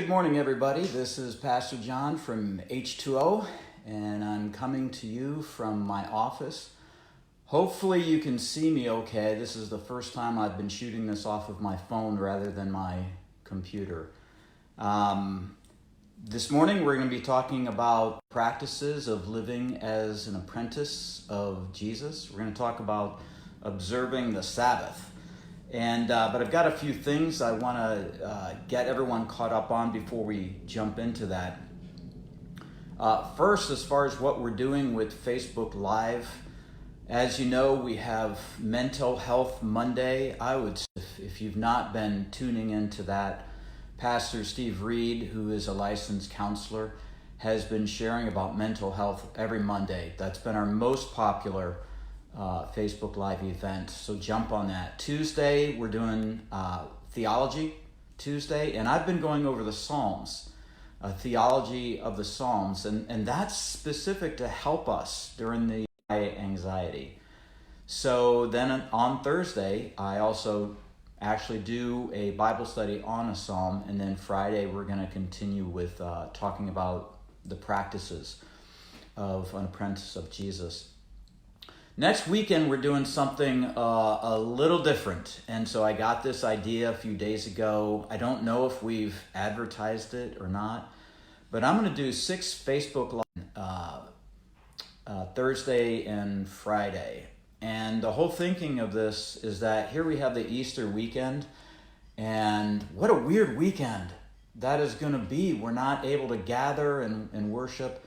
Good morning, everybody. This is Pastor John from H2O, and I'm coming to you from my office. Hopefully you can see me okay. This is the first time I've been shooting this off of my phone rather than my computer. This morning we're going to be talking about practices of living as an apprentice of Jesus. We're going to talk about observing the Sabbath. But I've got a few things I want to get everyone caught up on before we jump into that. First, as far as what we're doing with Facebook Live, as you know, we have Mental Health Monday. If you've not been tuning into that, Pastor Steve Reed, who is a licensed counselor, has been sharing about mental health every Monday. That's been our most popular Facebook Live event, so jump on that. Tuesday, we're doing Theology Tuesday, and I've been going over the Psalms, Theology of the Psalms, and that's specific to help us during the anxiety. So then on Thursday, I also actually do a Bible study on a Psalm, and then Friday, we're going to continue with talking about the practices of an apprentice of Jesus. Next weekend, we're doing something a little different. And so I got this idea a few days ago. I don't know if we've advertised it or not, but I'm going to do 6 Facebook Live Thursday and Friday. And the whole thinking of this is that here we have the Easter weekend, and what a weird weekend that is going to be. We're not able to gather and worship.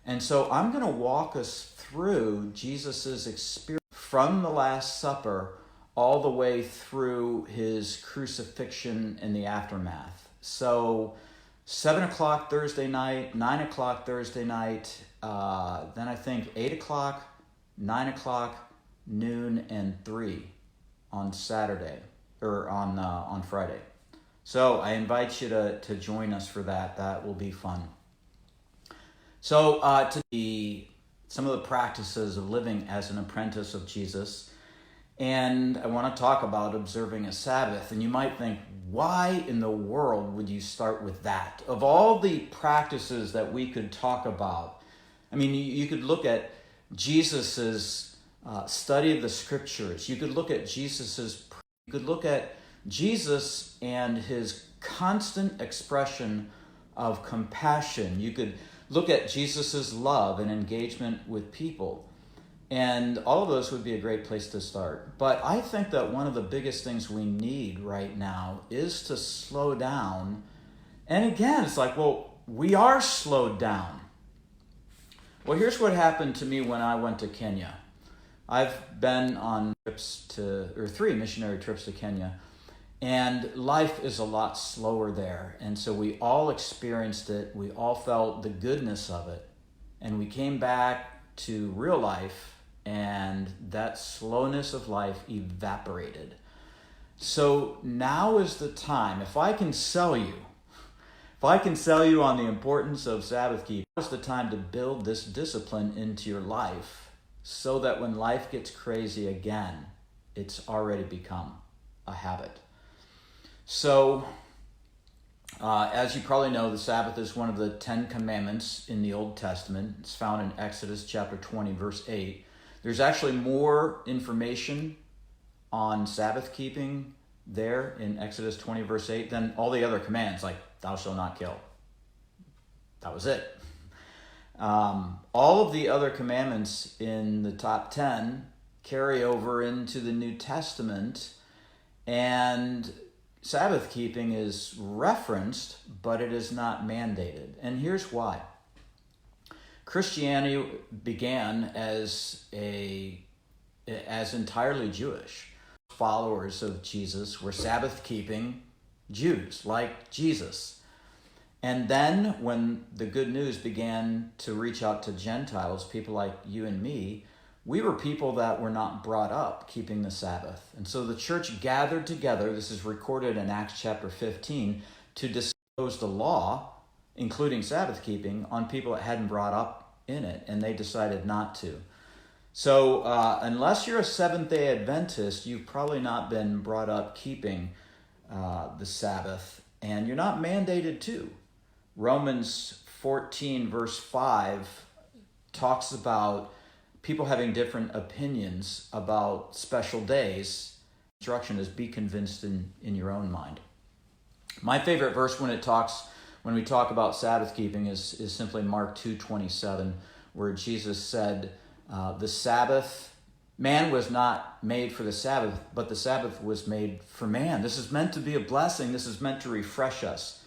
And so I'm going to walk us through Jesus's experience from the Last Supper all the way through his crucifixion and the aftermath. So 7 o'clock Thursday night, 9 o'clock Thursday night, then I think 8 o'clock, 9 o'clock, noon, and 3 on Saturday, or on Friday. So I invite you to join us for that. That will be fun. So some of the practices of living as an apprentice of Jesus, and I want to talk about observing a Sabbath. And you might think, why in the world would you start with that? Of all the practices that we could talk about, I mean, you could look at Jesus's study of the Scriptures. You could look at Jesus and his constant expression of compassion. You could look at Jesus's love and engagement with people. And all of those would be a great place to start. But I think that one of the biggest things we need right now is to slow down. And again, it's like, well, we are slowed down. Well, here's what happened to me when I went to Kenya. I've been on 3 missionary trips to Kenya. And life is a lot slower there. And so we all experienced it. We all felt the goodness of it. And we came back to real life, and that slowness of life evaporated. So now is the time. If I can sell you on the importance of Sabbath keeping, now is the time to build this discipline into your life so that when life gets crazy again, it's already become a habit. So, as you probably know, the Sabbath is one of the 10 commandments in the Old Testament. It's found in Exodus chapter 20, verse 8. There's actually more information on Sabbath keeping there in Exodus 20, verse 8 than all the other commands, like thou shalt not kill. That was it. All of the other commandments in the top 10 carry over into the New Testament, and Sabbath keeping is referenced, but it is not mandated. And here's why. Christianity began as entirely Jewish. Followers of Jesus were Sabbath keeping Jews, like Jesus. And then when the good news began to reach out to Gentiles, people like you and me, we were people that were not brought up keeping the Sabbath. And so the church gathered together, this is recorded in Acts chapter 15, to dispose the law, including Sabbath keeping, on people that hadn't brought up in it, and they decided not to. So unless you're a Seventh-day Adventist, you've probably not been brought up keeping the Sabbath. and you're not mandated to. Romans 14 verse 5 talks about people having different opinions about special days. Instruction is be convinced in your own mind. My favorite verse when we talk about Sabbath keeping is simply Mark 2:27, where Jesus said, the Sabbath, man was not made for the Sabbath, but the Sabbath was made for man. This is meant to be a blessing. This is meant to refresh us.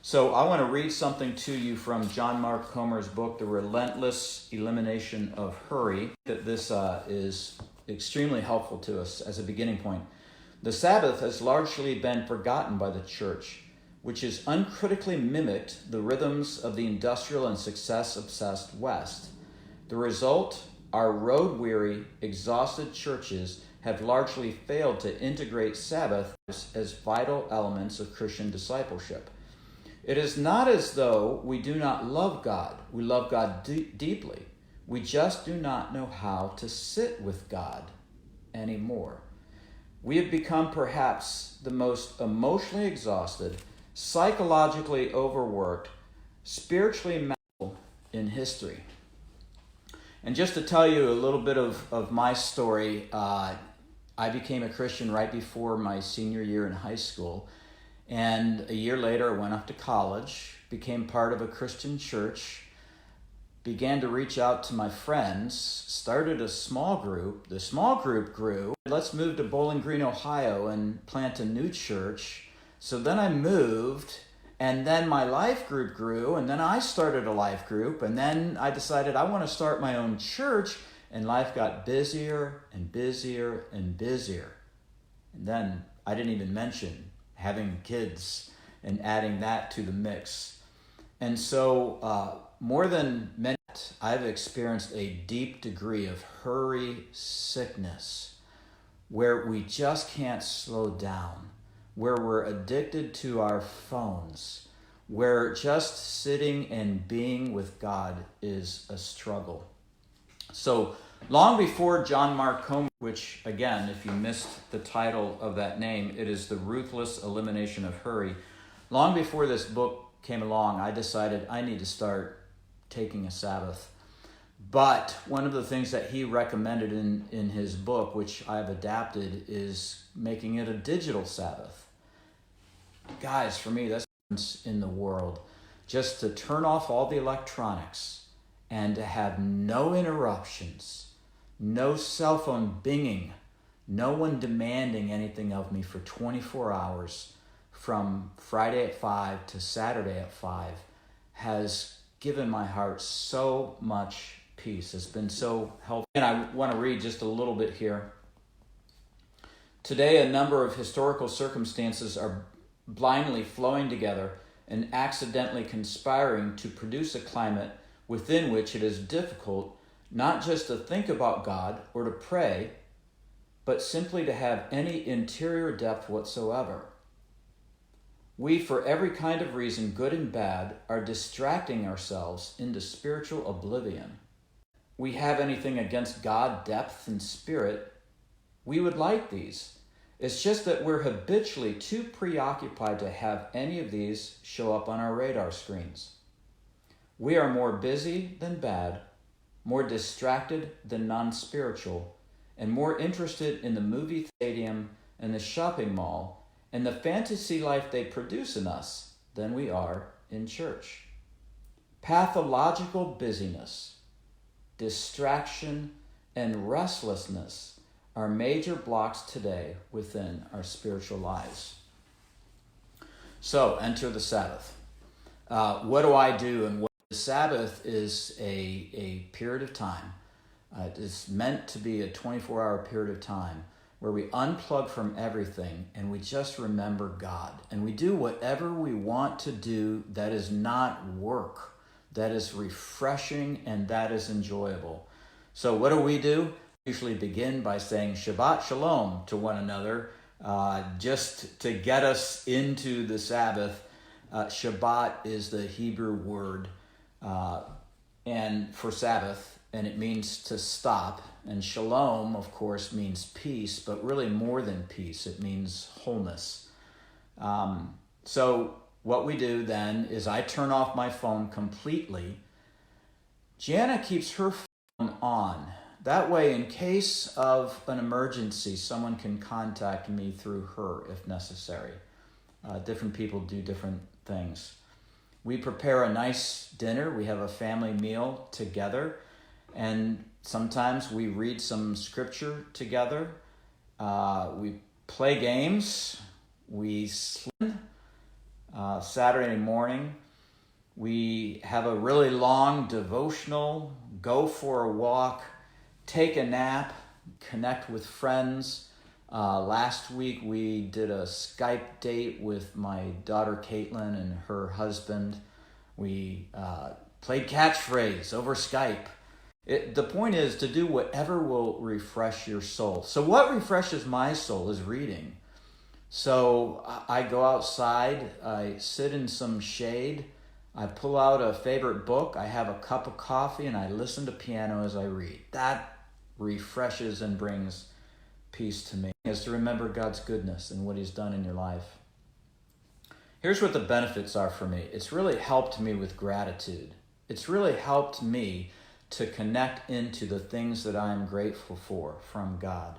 So I want to read something to you from John Mark Comer's book, The Relentless Elimination of Hurry. That this is extremely helpful to us as a beginning point. The Sabbath has largely been forgotten by the church, which has uncritically mimicked the rhythms of the industrial and success-obsessed West. The result, our road-weary, exhausted churches have largely failed to integrate Sabbath as vital elements of Christian discipleship. It is not as though we do not love God. We love God deeply. We just do not know how to sit with God anymore. We have become perhaps the most emotionally exhausted, psychologically overworked, spiritually malleable in history. And just to tell you a little bit of my story, I became a Christian right before my senior year in high school. And a year later, I went off to college, became part of a Christian church, began to reach out to my friends, started a small group. The small group grew. Let's move to Bowling Green, Ohio, and plant a new church. So then I moved, and then my life group grew, and then I started a life group, and then I decided I want to start my own church, and life got busier and busier and busier. And then I didn't even mention having kids and adding that to the mix. And so more than many, I've experienced a deep degree of hurry sickness where we just can't slow down, where we're addicted to our phones, where just sitting and being with God is a struggle. So long before John Mark Comer, which again, if you missed the title of that name, it is The Ruthless Elimination of Hurry. Long before this book came along, I decided I need to start taking a Sabbath. But one of the things that he recommended in his book, which I've adapted, is making it a digital Sabbath. Guys, for me, that's in the world. Just to turn off all the electronics and to have no interruptions, no cell phone binging, no one demanding anything of me for 24 hours from Friday at 5 to Saturday at 5 has given my heart so much peace. It's been so helpful. And I want to read just a little bit here. Today, a number of historical circumstances are blindly flowing together and accidentally conspiring to produce a climate within which it is difficult not just to think about God or to pray, but simply to have any interior depth whatsoever. We, for every kind of reason, good and bad, are distracting ourselves into spiritual oblivion. We have anything against God, depth, and spirit. We would like these. It's just that we're habitually too preoccupied to have any of these show up on our radar screens. We are more busy than bad, more distracted than non-spiritual, and more interested in the movie stadium and the shopping mall and the fantasy life they produce in us than we are in church. Pathological busyness, distraction, and restlessness are major blocks today within our spiritual lives. So, enter the Sabbath. What do I do? And the Sabbath is a period of time. It's meant to be a 24-hour period of time where we unplug from everything and we just remember God. And we do whatever we want to do that is not work, that is refreshing and that is enjoyable. So what do? We usually begin by saying Shabbat Shalom to one another, just to get us into the Sabbath. Shabbat is the Hebrew word and for Sabbath, and it means to stop. And Shalom, of course, means peace, but really more than peace. It means wholeness. So what we do then is I turn off my phone completely. Jana keeps her phone on. That way, in case of an emergency, someone can contact me through her if necessary. Different people do different things. We prepare a nice dinner. We have a family meal together. And sometimes we read some scripture together. We play games. We sleep. Saturday morning, we have a really long devotional, go for a walk, take a nap, connect with friends. Last week we did a Skype date with my daughter Caitlin and her husband. We played catchphrase over Skype. The point is to do whatever will refresh your soul. So what refreshes my soul is reading. So I go outside, I sit in some shade, I pull out a favorite book, I have a cup of coffee, and I listen to piano as I read. That refreshes and brings peace to me, is to remember God's goodness and what he's done in your life. Here's what the benefits are for me. It's really helped me with gratitude. It's really helped me to connect into the things that I'm grateful for from God.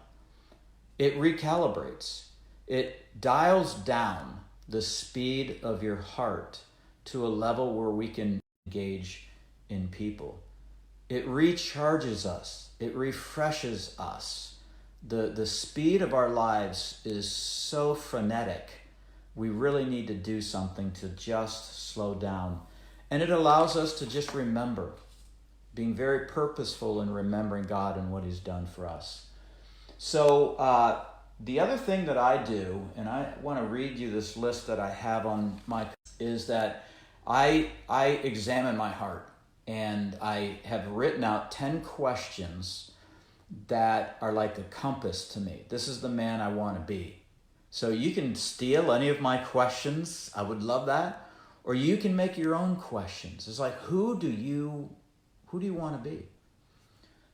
It recalibrates. It dials down the speed of your heart to a level where we can engage in people. It recharges us. It refreshes us. The speed of our lives is so frenetic. We really need to do something to just slow down. And it allows us to just remember, being very purposeful in remembering God and what he's done for us. So the other thing that I do, and I want to read you this list that I have on my, is that I examine my heart, and I have written out 10 questions that are like a compass to me. This is the man I want to be. So you can steal any of my questions. I would love that. Or you can make your own questions. It's like, who do you want to be?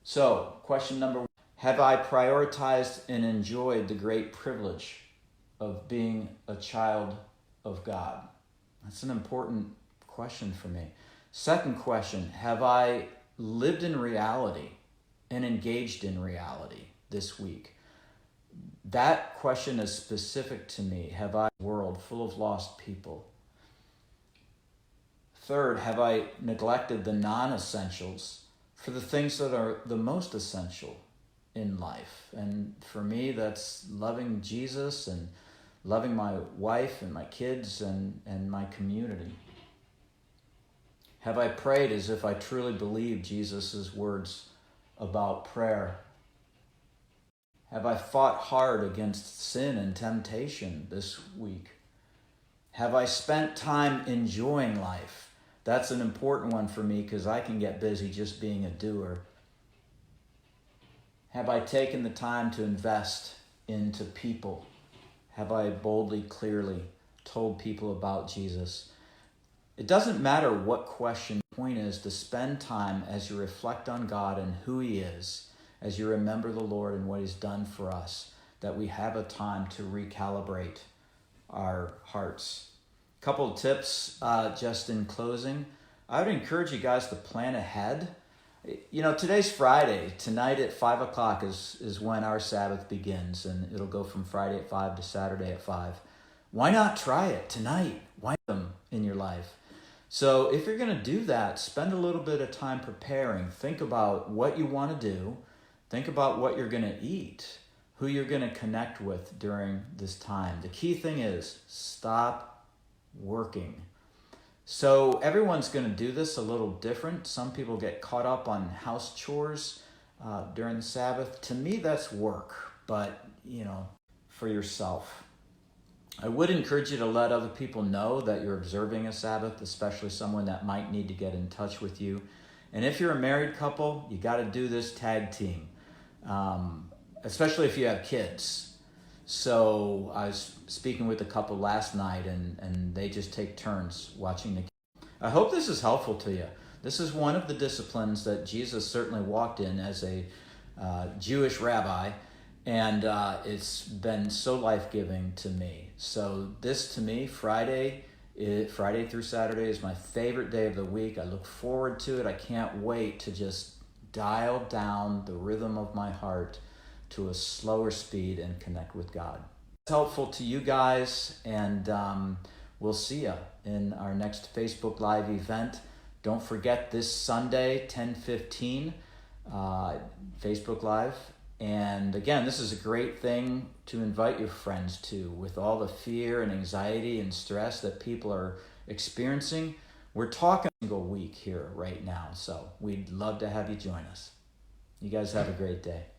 So question number 1. Have I prioritized and enjoyed the great privilege of being a child of God? That's an important question for me. Second question, have I lived in reality and engaged in reality this week? That question is specific to me. Have I a world full of lost people? Third, have I neglected the non-essentials for the things that are the most essential in life? And for me, that's loving Jesus and loving my wife and my kids and my community. Have I prayed as if I truly believe Jesus' words about prayer? Have I fought hard against sin and temptation this week? Have I spent time enjoying life? That's an important one for me because I can get busy just being a doer. Have I taken the time to invest into people? Have I boldly, clearly told people about Jesus? It doesn't matter what question. The point is to spend time as you reflect on God and who he is, as you remember the Lord and what he's done for us, that we have a time to recalibrate our hearts. A couple of tips just in closing. I would encourage you guys to plan ahead. You know, today's Friday. Tonight at 5 o'clock is when our Sabbath begins, and it'll go from Friday at 5 to Saturday at 5. Why not try it tonight? Why them in your life? So if you're going to do that, spend a little bit of time preparing. Think about what you want to do. Think about what you're going to eat, who you're going to connect with during this time. The key thing is stop working. So everyone's going to do this a little different. Some people get caught up on house chores during the Sabbath. To me, that's work, but, for yourself. I would encourage you to let other people know that you're observing a Sabbath, especially someone that might need to get in touch with you. And if you're a married couple, you got to do this tag team, especially if you have kids. So I was speaking with a couple last night, and they just take turns watching the kids. I hope this is helpful to you. This is one of the disciplines that Jesus certainly walked in as a Jewish rabbi, And it's been so life-giving to me. So this, to me, Friday through Saturday is my favorite day of the week. I look forward to it. I can't wait to just dial down the rhythm of my heart to a slower speed and connect with God. It's helpful to you guys, and we'll see you in our next Facebook Live event. Don't forget this Sunday, 10:15, Facebook Live. And again, this is a great thing to invite your friends to. With all the fear and anxiety and stress that people are experiencing, we're talking a single week here right now. So we'd love to have you join us. You guys have a great day.